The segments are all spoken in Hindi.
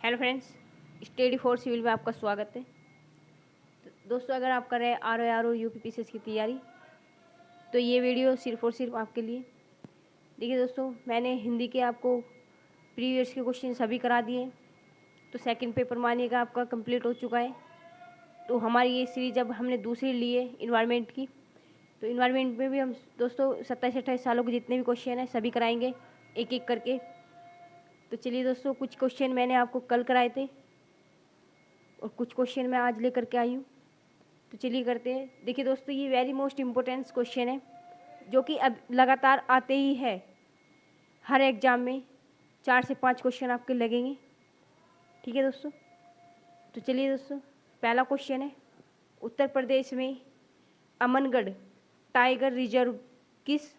Hello friends, study for civil में आपका स्वागत है। दोस्तों, अगर आप कर रहे हैं आर ओ यूपीपीसीएस की तैयारी तो ये वीडियो सिर्फ और सिर्फ आपके लिए। देखिए दोस्तों, मैंने हिंदी के आपको प्रीवियस के क्वेश्चन सभी करा दिए, तो सेकंड पेपर मानिएगा आपका कंप्लीट हो चुका है। तो हमारी ये सीरीज अब हमने दूसरी ली है इन्वायरमेंट की। तो इन्वायरमेंट में भी हम दोस्तों 27-28 सालों के जितने भी क्वेश्चन हैं सभी कराएंगे एक एक करके। तो चलिए दोस्तों, कुछ क्वेश्चन मैंने आपको कल कराए थे और कुछ क्वेश्चन मैं आज लेकर के आई हूँ। तो चलिए करते हैं। देखिए दोस्तों, ये वेरी मोस्ट इम्पोर्टेंट क्वेश्चन है जो कि अब लगातार आते ही है। हर एग्ज़ाम में 4 से 5 क्वेश्चन आपके लगेंगे। ठीक है दोस्तों, तो चलिए दोस्तों, पहला क्वेश्चन है, उत्तर प्रदेश में अमनगढ़ टाइगर रिजर्व किस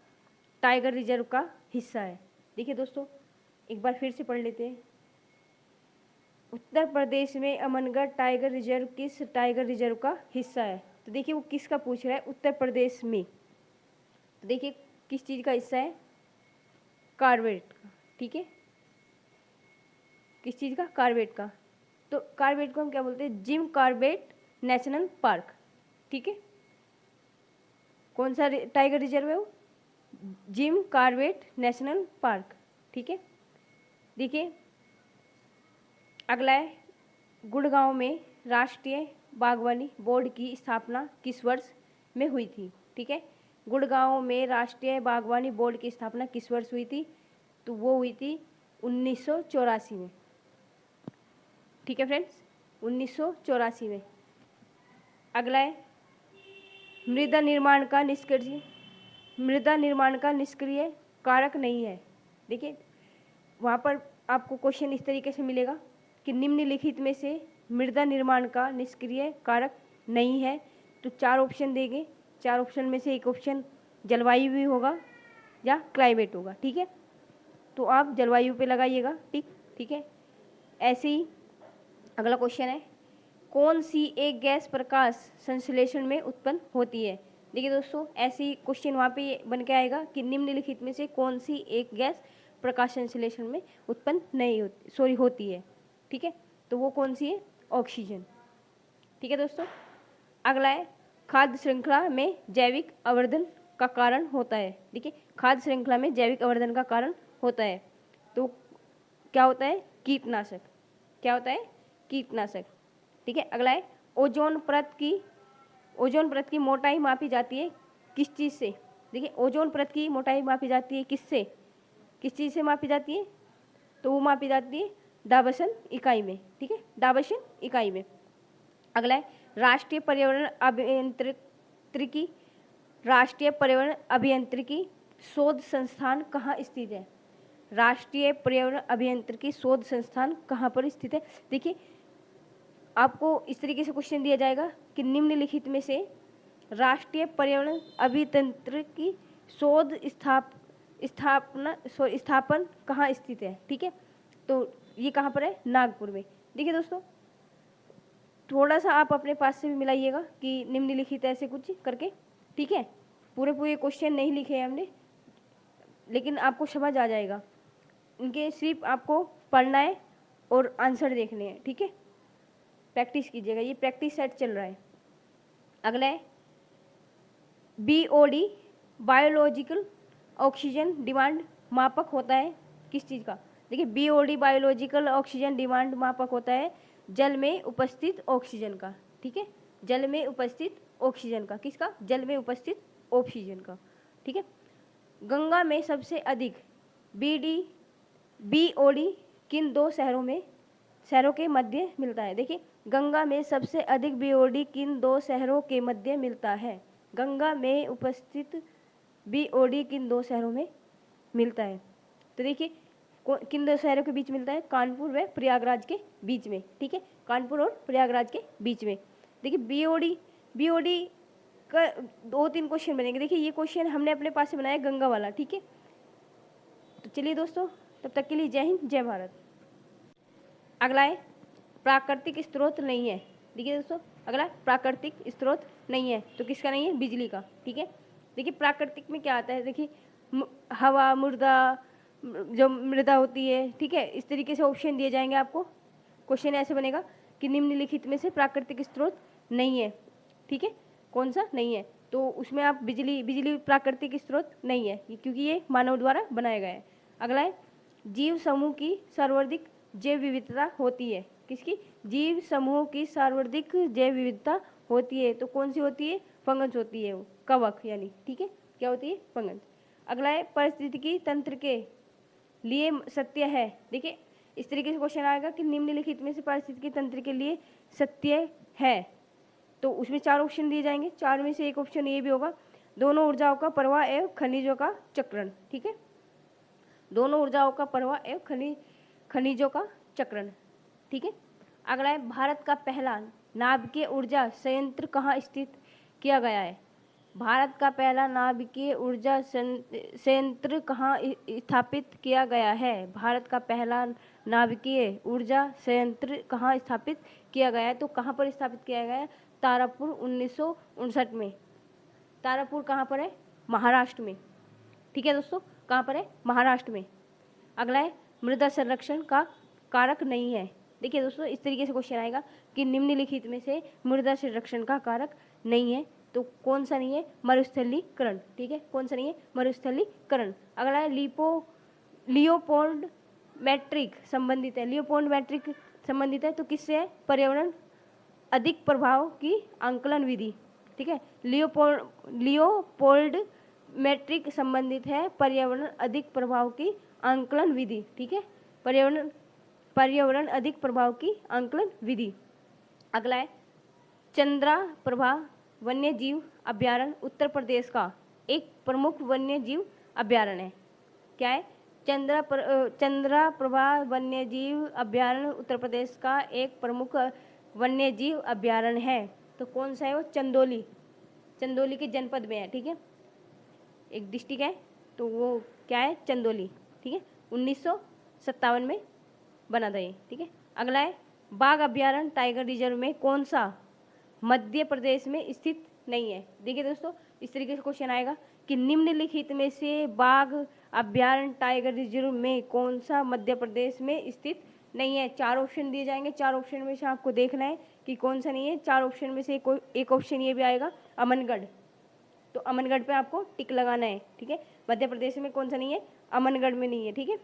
टाइगर रिजर्व का हिस्सा है? देखिए दोस्तों, एक बार फिर से पढ़ लेते हैं। उत्तर प्रदेश में अमनगढ़ टाइगर रिजर्व किस टाइगर रिजर्व का हिस्सा है? तो देखिए वो किसका पूछ रहा है, उत्तर प्रदेश में। तो देखिए किस चीज़ का हिस्सा है, कॉर्बेट का। ठीक है, किस चीज़ का, कॉर्बेट का। तो कॉर्बेट को हम क्या बोलते हैं, जिम कॉर्बेट नेशनल पार्क। ठीक है, कौन सा टाइगर रिजर्व है वो, जिम कॉर्बेट नेशनल पार्क। ठीक है, देखिए अगला है, गुड़गांव में राष्ट्रीय बागवानी बोर्ड की स्थापना किस वर्ष में हुई थी? ठीक है, गुड़गांव में राष्ट्रीय बागवानी बोर्ड की स्थापना किस वर्ष हुई थी? तो वो हुई थी 1984 में। ठीक है फ्रेंड्स, 1984 में। अगला है, मृदा निर्माण का निष्क्रिय कारक नहीं है। देखिए वहाँ पर आपको क्वेश्चन इस तरीके से मिलेगा कि निम्नलिखित में से मृदा निर्माण का निष्क्रिय कारक नहीं है। तो 4 ऑप्शन देंगे, 4 ऑप्शन में से एक ऑप्शन जलवायु भी होगा या क्लाइमेट होगा। ठीक है, तो आप जलवायु पे लगाइएगा टिक। ठीक है, ऐसे ही अगला क्वेश्चन है, कौन सी एक गैस प्रकाश संश्लेषण में उत्पन्न होती है? देखिए दोस्तों, ऐसी क्वेश्चन वहाँ पे बन के आएगा कि निम्नलिखित में से कौन सी एक गैस प्रकाश संश्लेषण में उत्पन्न नहीं होती है। ठीक है, तो वो कौन सी है, ऑक्सीजन। ठीक है दोस्तों, अगला है, खाद्य श्रृंखला में जैविक अवर्धन का कारण होता है। देखिए खाद्य श्रृंखला में जैविक अवर्धन का कारण होता है, तो क्या होता है, कीटनाशक। क्या होता है, कीटनाशक। ठीक है, अगला है, ओजोन परत की मोटाई मापी जाती है किस चीज़ से? देखिए ओजोन परत की मोटाई मापी जाती है किससे, किस चीज़ से मापी जाती है? तो वो मापी जाती है डाबसन इकाई में। ठीक है, डाबसन इकाई में। अगला है, राष्ट्रीय पर्यावरण अभियांत्रिकी शोध संस्थान कहाँ स्थित है? राष्ट्रीय पर्यावरण अभियांत्रिकी शोध संस्थान कहाँ पर स्थित है? देखिए आपको इस तरीके से क्वेश्चन दिया जाएगा कि निम्नलिखित में से राष्ट्रीय पर्यावरण अभियांत्रिकी शोध स्थापन कहाँ स्थित है? ठीक है, तो ये कहाँ पर है, नागपुर में। देखिए दोस्तों, थोड़ा सा आप अपने पास से भी मिलाइएगा कि निम्नलिखित ऐसे कुछ करके। ठीक है, पूरे क्वेश्चन नहीं लिखे हैं हमने, लेकिन आपको समझ आ जाएगा। इनके सिर्फ आपको पढ़ना है और आंसर देखने हैं। ठीक है, प्रैक्टिस कीजिएगा, ये प्रैक्टिस सेट चल रहा है। अगला है, BOD बायोलॉजिकल ऑक्सीजन डिमांड मापक होता है किस चीज़ का? देखिए BOD बायोलॉजिकल ऑक्सीजन डिमांड मापक होता है जल में उपस्थित ऑक्सीजन का। ठीक है, जल में उपस्थित ऑक्सीजन का, किसका, जल में उपस्थित ऑक्सीजन का। ठीक है, गंगा में सबसे अधिक BOD किन 2 शहरों के मध्य मिलता है? देखिए गंगा में सबसे अधिक BOD किन 2 शहरों के मध्य मिलता है? गंगा में उपस्थित BOD किन 2 शहरों में मिलता है? तो देखिए किन 2 शहरों के बीच मिलता है, कानपुर व प्रयागराज के बीच में। ठीक है, कानपुर और प्रयागराज के बीच में। देखिए BOD का 2-3 क्वेश्चन बनेंगे। देखिए ये क्वेश्चन हमने अपने पास से बनाया गंगा वाला। ठीक है, तो चलिए दोस्तों, तब तक के लिए जय हिंद, जय भारत। अगला है, प्राकृतिक स्रोत नहीं है। देखिए दोस्तों, अगला प्राकृतिक स्रोत नहीं है, तो किसका नहीं है, बिजली का। ठीक है, देखिए प्राकृतिक में क्या आता है, देखिए हवा, मुर्दा, जो मृदा होती है। ठीक है, इस तरीके से ऑप्शन दिए जाएंगे आपको। क्वेश्चन ऐसे बनेगा कि निम्नलिखित में से प्राकृतिक स्रोत नहीं है, ठीक है, कौन सा नहीं है, तो उसमें आप बिजली प्राकृतिक स्रोत नहीं है क्योंकि ये मानव द्वारा बनाया गया है। अगला है जीव समूह की सर्वाधिक जैव विविधता होती है, किसकी, जीव समूह की सर्वाधिक जैव विविधता होती है, तो कौन सी होती है, फंगस होती है, वो कवक यानी, ठीक है, क्या होती है, फंगस। अगला है पारिस्थितिकी तंत्र के लिए सत्य है, देखिए इस तरीके से क्वेश्चन आएगा कि निम्नलिखित में से पारिस्थितिकी तंत्र के लिए सत्य है, तो उसमें 4 ऑप्शन दिए जाएंगे, 4 में से एक ऑप्शन ये भी होगा, दोनों ऊर्जाओं का प्रवाह एवं खनिजों का चक्रण, ठीक है, दोनों ऊर्जाओं का प्रवाह एवं खनिजों का चक्रण, ठीक है। अगला है भारत का पहला नाभिकीय ऊर्जा संयंत्र कहाँ स्थित किया गया है, भारत का पहला नाभिकीय ऊर्जा संयंत्र कहाँ स्थापित किया गया है, भारत का पहला नाभिकीय ऊर्जा संयंत्र कहाँ स्थापित किया गया है, तो कहाँ पर स्थापित किया गया है, तारापुर 1959 में, तारापुर कहाँ पर है, महाराष्ट्र में, ठीक है दोस्तों, कहाँ पर है, महाराष्ट्र में। अगला है मृदा संरक्षण का कारक नहीं है, देखिए दोस्तों इस तरीके से क्वेश्चन आएगा कि निम्नलिखित में से मृदा संरक्षण का कारक नहीं है, तो कौन सा नहीं है, मरुस्थलीकरण, ठीक है, कौन सा नहीं है, मरुस्थलीकरण। अगला है लियोपोल्ड मैट्रिक संबंधित है, लियोपोल्ड मैट्रिक संबंधित है तो किससे है, पर्यावरण अधिक प्रभाव की आंकलन विधि, ठीक है, लियोपोल्ड मैट्रिक संबंधित है पर्यावरण अधिक प्रभाव की आंकलन विधि, ठीक है, पर्यावरण अधिक प्रभाव की आंकलन विधि। अगला है चंद्रा प्रभा वन्य जीव अभ्यारण्य उत्तर प्रदेश का एक प्रमुख वन्य जीव अभ्यारण्य है, क्या है, चंद्रा प्रभा वन्य जीव अभ्यारण्य उत्तर प्रदेश का एक प्रमुख वन्य जीव अभ्यारण्य है, तो कौन सा है वो, चंदौली के जनपद में है, ठीक है, एक डिस्ट्रिक्ट है तो वो क्या है, चंदौली, ठीक है, 1957 में बना था ये, ठीक है। अगला है बाघ अभ्यारण्य टाइगर रिजर्व में कौन सा मध्य प्रदेश में स्थित नहीं है, देखिए दोस्तों इस तरीके से क्वेश्चन आएगा कि निम्नलिखित में से बाघ अभ्यारण्य टाइगर रिजर्व में कौन सा मध्य प्रदेश में स्थित नहीं है, 4 ऑप्शन दिए जाएंगे, 4 ऑप्शन में से आपको देखना है कि कौन सा नहीं है, 4 ऑप्शन में से एक ऑप्शन ये भी आएगा अमनगढ़, तो अमनगढ़ पे आपको टिक लगाना है, ठीक है, मध्य प्रदेश में कौन सा नहीं है, अमनगढ़ में नहीं है, ठीक है।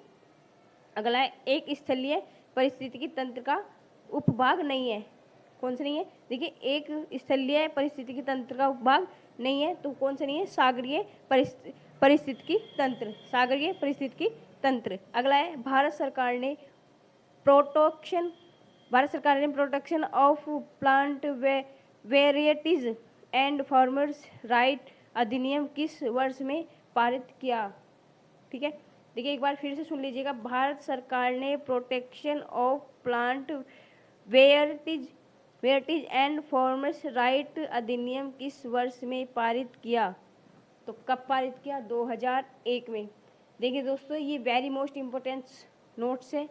अगला है एक स्थलीय पारिस्थितिकी तंत्र का उपभाग नहीं है, कौन सा नहीं है, देखिए एक स्थलीय पारिस्थितिकी तंत्र का उपभाग नहीं है, तो कौन सा नहीं है, सागरीय पारिस्थितिकी तंत्र, सागरीय पारिस्थितिकी तंत्र। अगला है भारत सरकार ने protection of plant varieties and farmers right अधिनियम किस वर्ष में पारित किया, ठीक है, देखिए एक बार फिर से सुन लीजिएगा, भारत सरकार ने protection of plant varieties and farmers right अधिनियम किस वर्ष में पारित किया, तो कब पारित किया, 2001 में। देखिए दोस्तों ये वेरी मोस्ट इम्पोर्टेंट नोट्स है,